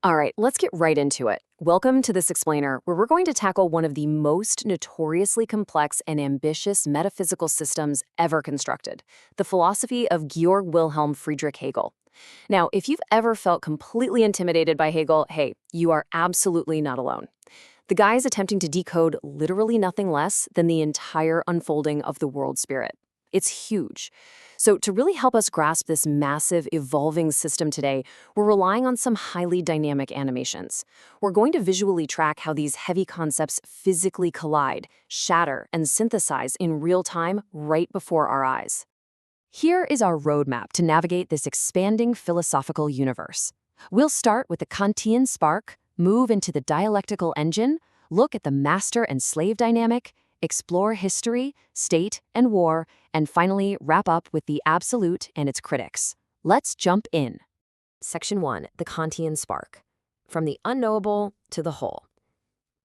All right, let's get right into it. Welcome to this explainer, where we're going to tackle one of the most notoriously complex and ambitious metaphysical systems ever constructed, the philosophy of Georg Wilhelm Friedrich Hegel. Now, if you've ever felt completely intimidated by Hegel, hey, you are absolutely not alone. The guy is attempting to decode literally nothing less than the entire unfolding of the world spirit. It's huge. So to really help us grasp this massive, evolving system today, we're relying on some highly dynamic animations. We're going to visually track how these heavy concepts physically collide, shatter, and synthesize in real time right before our eyes. Here is our roadmap to navigate this expanding philosophical universe. We'll start with the Kantian spark, move into the dialectical engine, look at the master and slave dynamic, explore history, state, and war, and finally wrap up with the absolute and its critics. Let's jump in. Section 1, the Kantian spark. From the unknowable to the whole.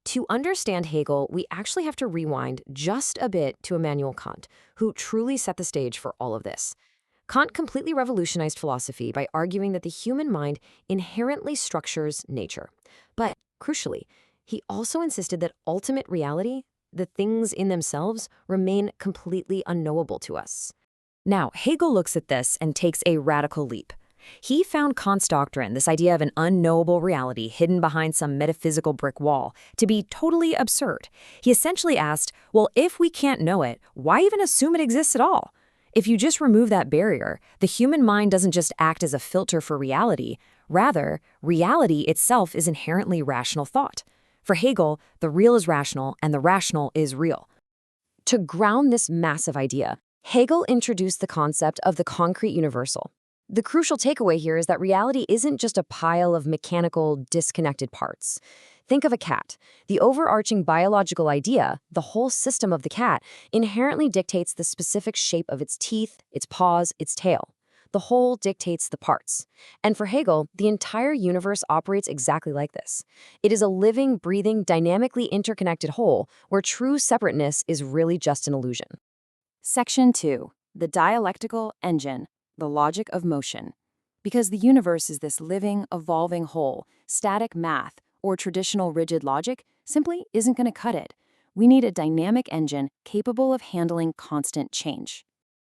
To understand Hegel, we actually have to rewind just a bit to Immanuel Kant, who truly set the stage for all of this. Kant completely revolutionized philosophy by arguing that the human mind inherently structures nature. But, crucially, he also insisted that ultimate reality, the things in themselves, remain completely unknowable to us. Now, Hegel looks at this and takes a radical leap. He found Kant's doctrine, this idea of an unknowable reality hidden behind some metaphysical brick wall, to be totally absurd. He essentially asked, well, if we can't know it, why even assume it exists at all? If you just remove that barrier, the human mind doesn't just act as a filter for reality. Rather, reality itself is inherently rational thought. For Hegel, the real is rational and the rational is real. To ground this massive idea, Hegel introduced the concept of the concrete universal. The crucial takeaway here is that reality isn't just a pile of mechanical, disconnected parts. Think of a cat. The overarching biological idea, the whole system of the cat, inherently dictates the specific shape of its teeth, its paws, its tail. The whole dictates the parts. And for Hegel, the entire universe operates exactly like this. It is a living, breathing, dynamically interconnected whole where true separateness is really just an illusion. Section 2. The dialectical engine, the logic of motion. Because the universe is this living, evolving whole, static math or traditional rigid logic simply isn't going to cut it. We need a dynamic engine capable of handling constant change.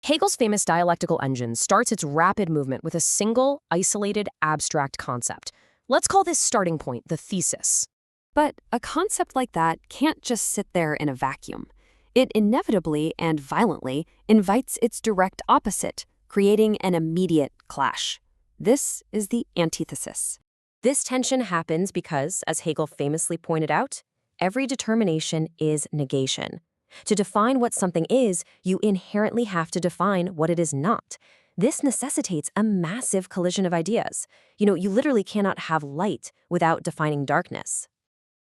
Hegel's famous dialectical engine starts its rapid movement with a single, isolated, abstract concept. Let's call this starting point the thesis. But a concept like that can't just sit there in a vacuum. It inevitably and violently invites its direct opposite, creating an immediate clash. This is the antithesis. This tension happens because, as Hegel famously pointed out, every determination is negation. To define what something is, you inherently have to define what it is not. This necessitates a massive collision of ideas. You literally cannot have light without defining darkness.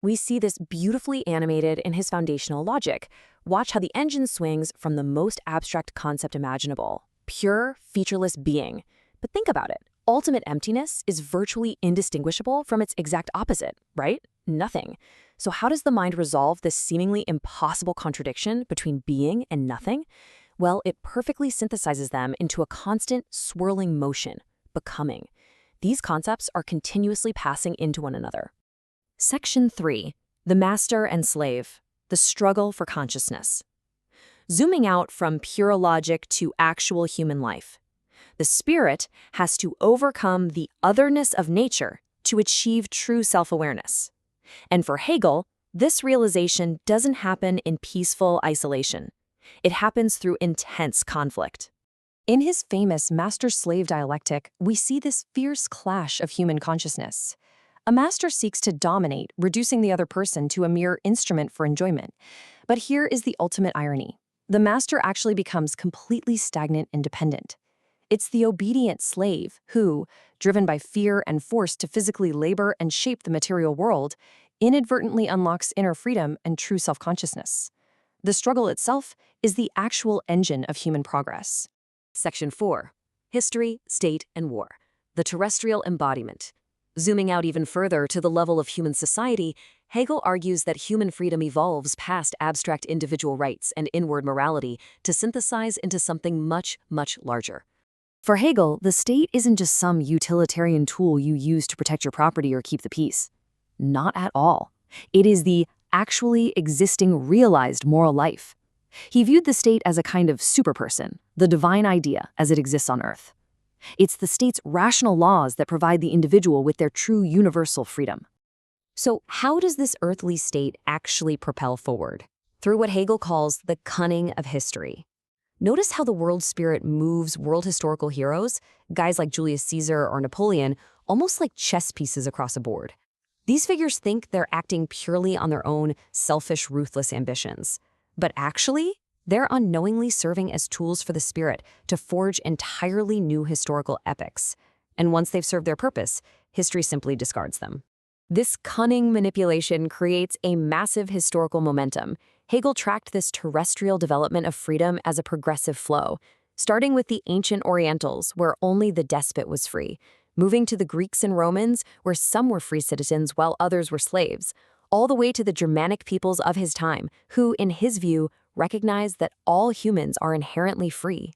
We see this beautifully animated in his foundational logic. Watch how the engine swings from the most abstract concept imaginable, pure, featureless being. But think about it. Ultimate emptiness is virtually indistinguishable from its exact opposite, right? Nothing. So how does the mind resolve this seemingly impossible contradiction between being and nothing? Well, it perfectly synthesizes them into a constant swirling motion, becoming. These concepts are continuously passing into one another. Section 3. The master and slave. The struggle for consciousness. Zooming out from pure logic to actual human life. The spirit has to overcome the otherness of nature to achieve true self-awareness. And for Hegel, this realization doesn't happen in peaceful isolation. It happens through intense conflict. In his famous master-slave dialectic, we see this fierce clash of human consciousness. A master seeks to dominate, reducing the other person to a mere instrument for enjoyment. But here is the ultimate irony. The master actually becomes completely stagnant and dependent. It's the obedient slave who, driven by fear and forced to physically labor and shape the material world, inadvertently unlocks inner freedom and true self-consciousness. The struggle itself is the actual engine of human progress. Section 4. History, State, and War. The terrestrial embodiment. Zooming out even further to the level of human society, Hegel argues that human freedom evolves past abstract individual rights and inward morality to synthesize into something much, much larger. For Hegel, the state isn't just some utilitarian tool you use to protect your property or keep the peace. Not at all. It is the actually existing realized moral life. He viewed the state as a kind of superperson, the divine idea as it exists on Earth. It's the state's rational laws that provide the individual with their true universal freedom. So how does this earthly state actually propel forward? Through what Hegel calls the cunning of history. Notice how the world spirit moves world historical heroes, guys like Julius Caesar or Napoleon, almost like chess pieces across a board. These figures think they're acting purely on their own selfish, ruthless ambitions. But actually, they're unknowingly serving as tools for the spirit to forge entirely new historical epics. And once they've served their purpose, history simply discards them. This cunning manipulation creates a massive historical momentum. Hegel tracked this terrestrial development of freedom as a progressive flow, starting with the ancient Orientals, where only the despot was free, moving to the Greeks and Romans, where some were free citizens while others were slaves, all the way to the Germanic peoples of his time, who, in his view, recognized that all humans are inherently free.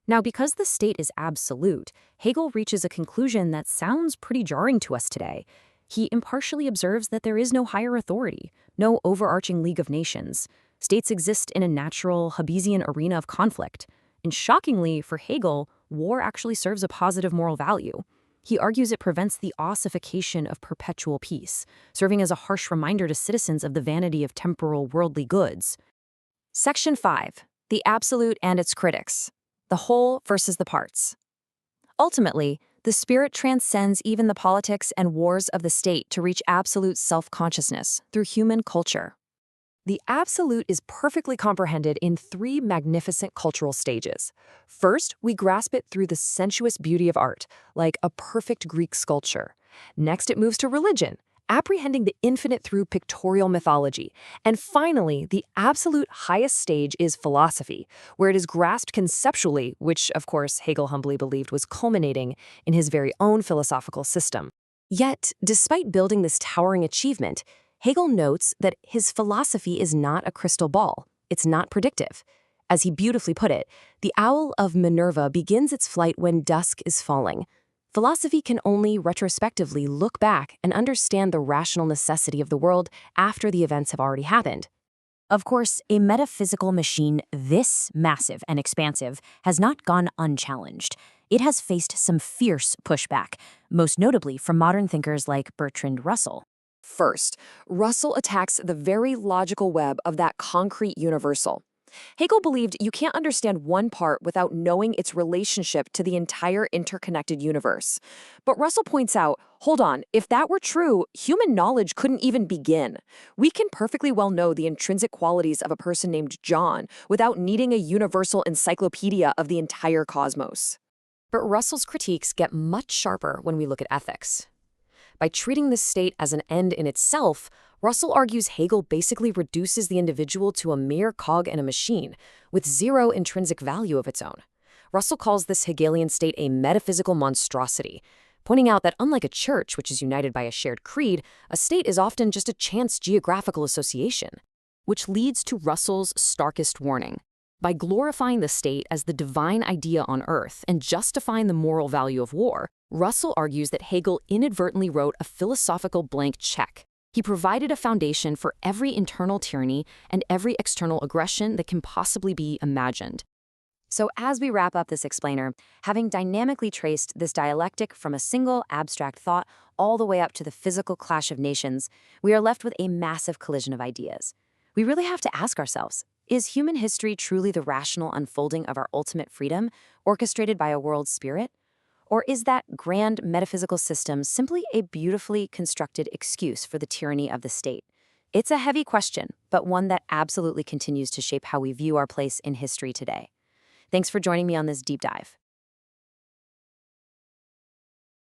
Now, because the state is absolute, Hegel reaches a conclusion that sounds pretty jarring to us today. He impartially observes that there is no higher authority, no overarching League of Nations. States exist in a natural Hobbesian arena of conflict. And shockingly, for Hegel, war actually serves a positive moral value. He argues it prevents the ossification of perpetual peace, serving as a harsh reminder to citizens of the vanity of temporal worldly goods. Section 5. The Absolute and its Critics. The Whole versus the Parts. Ultimately, the spirit transcends even the politics and wars of the state to reach absolute self-consciousness through human culture. The absolute is perfectly comprehended in three magnificent cultural stages. First, we grasp it through the sensuous beauty of art, like a perfect Greek sculpture. Next, it moves to religion, apprehending the infinite through pictorial mythology. And finally, the absolute highest stage is philosophy, where it is grasped conceptually, which, of course, Hegel humbly believed was culminating in his very own philosophical system. Yet, despite building this towering achievement, Hegel notes that his philosophy is not a crystal ball. It's not predictive. As he beautifully put it, the owl of Minerva begins its flight when dusk is falling. Philosophy can only retrospectively look back and understand the rational necessity of the world after the events have already happened. Of course, a metaphysical machine this massive and expansive has not gone unchallenged. It has faced some fierce pushback, most notably from modern thinkers like Bertrand Russell. First, Russell attacks the very logical web of that concrete universal. Hegel believed you can't understand one part without knowing its relationship to the entire interconnected universe. But Russell points out, hold on, if that were true, human knowledge couldn't even begin. We can perfectly well know the intrinsic qualities of a person named John without needing a universal encyclopedia of the entire cosmos. But Russell's critiques get much sharper when we look at ethics. By treating this state as an end in itself, Russell argues Hegel basically reduces the individual to a mere cog in a machine, with zero intrinsic value of its own. Russell calls this Hegelian state a metaphysical monstrosity, pointing out that unlike a church, which is united by a shared creed, a state is often just a chance geographical association, which leads to Russell's starkest warning. By glorifying the state as the divine idea on earth and justifying the moral value of war, Russell argues that Hegel inadvertently wrote a philosophical blank check. He provided a foundation for every internal tyranny and every external aggression that can possibly be imagined. So as we wrap up this explainer, having dynamically traced this dialectic from a single abstract thought all the way up to the physical clash of nations, we are left with a massive collision of ideas. We really have to ask ourselves, is human history truly the rational unfolding of our ultimate freedom, orchestrated by a world spirit? Or is that grand metaphysical system simply a beautifully constructed excuse for the tyranny of the state? It's a heavy question, but one that absolutely continues to shape how we view our place in history today. Thanks for joining me on this deep dive.